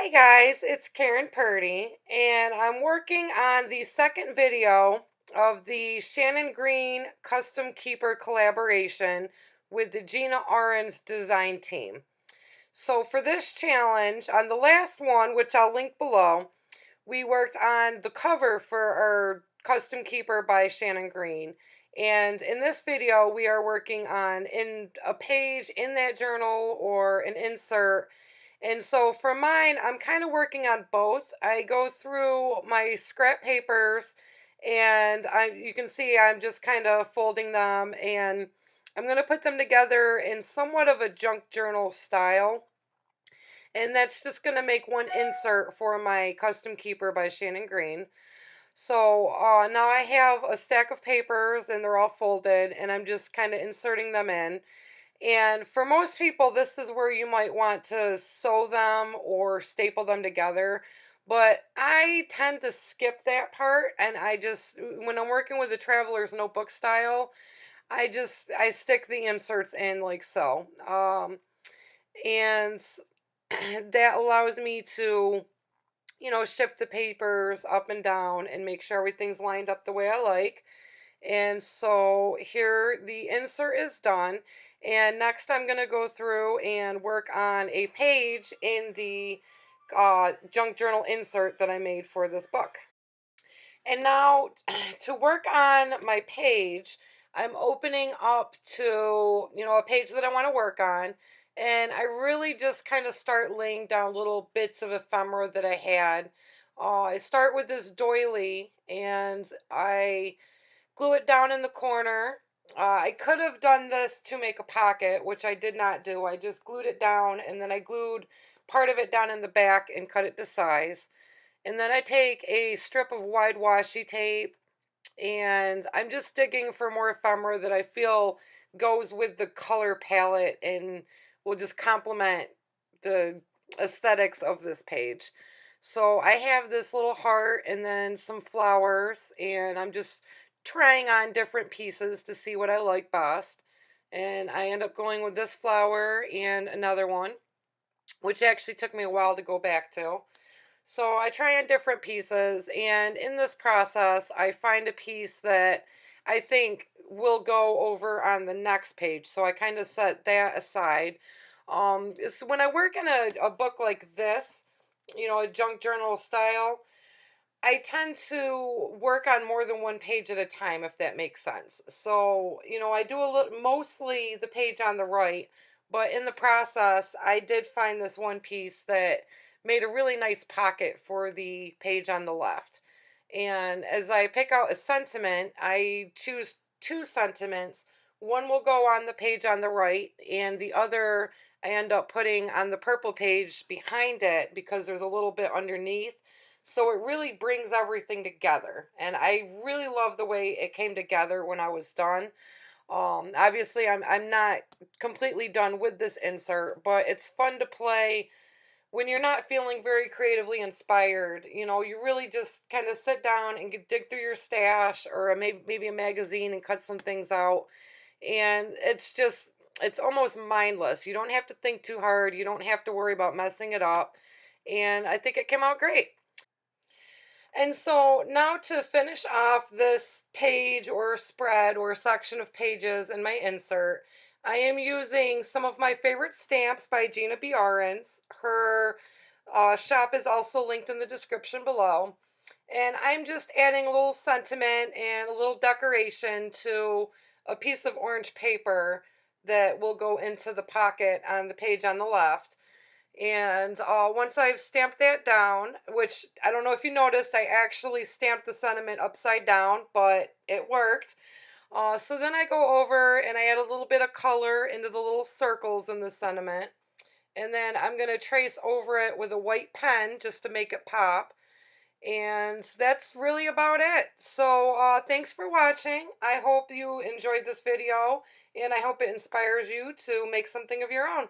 Hi guys, it's Karen Purdy, and I'm working on the second video of the Shannon Green Custom Keeper collaboration with the Gina Ahrens design team. So for this challenge, on the last one, which I'll link below, we worked on the cover for our Custom Keeper by Shannon Green. And in this video, we are working on in a page in that journal or an insert. And so for mine, I'm kind of working on both. I go through my scrap papers and you can see I'm just kind of folding them, and I'm going to put them together in somewhat of a junk journal style. And that's just going to make one insert for my Custom Keeper by Shannon Green. So now I have a stack of papers and they're all folded, and I'm just kind of inserting them in. And for most people, this is where you might want to sew them or staple them together. But I tend to skip that part, and when I'm working with the traveler's notebook style, I stick the inserts in like so. And that allows me to, shift the papers up and down and make sure everything's lined up the way I like. And so here the insert is done. And next I'm going to go through and work on a page in the junk journal insert that I made for this book. And now to work on my page, I'm opening up to, a page that I want to work on. And I really just kind of start laying down little bits of ephemera that I had. I start with this doily and I glue it down in the corner. I could have done this to make a pocket, which I did not do. I just glued it down, and then I glued part of it down in the back and cut it to size. And then I take a strip of wide washi tape, and I'm just digging for more ephemera that I feel goes with the color palette and will just complement the aesthetics of this page. So I have this little heart and then some flowers, and I'm just trying on different pieces to see what I like best. And I end up going with this flower and another one, which actually took me a while to go back to. So I try on different pieces, and in this process, I find a piece that I think will go over on the next page. So I kind of set that aside. So when I work in a book like this, a junk journal style, I tend to work on more than one page at a time, if that makes sense. So, I do mostly the page on the right, but in the process, I did find this one piece that made a really nice pocket for the page on the left. And as I pick out a sentiment, I choose two sentiments. One will go on the page on the right, and the other I end up putting on the purple page behind it because there's a little bit underneath. So it really brings everything together. And I really love the way it came together when I was done. Obviously, I'm not completely done with this insert, but it's fun to play when you're not feeling very creatively inspired. You really just kind of sit down and dig through your stash or maybe a magazine and cut some things out. And it's almost mindless. You don't have to think too hard. You don't have to worry about messing it up. And I think it came out great. And so now to finish off this page or spread or section of pages in my insert, I am using some of my favorite stamps by Gina Ahrens. Her shop is also linked in the description below. And I'm just adding a little sentiment and a little decoration to a piece of orange paper that will go into the pocket on the page on the left. And once I've stamped that down, which I don't know if you noticed, I actually stamped the sentiment upside down, but it worked. So then I go over and I add a little bit of color into the little circles in the sentiment. And then I'm going to trace over it with a white pen just to make it pop. And that's really about it. So thanks for watching. I hope you enjoyed this video, and I hope it inspires you to make something of your own.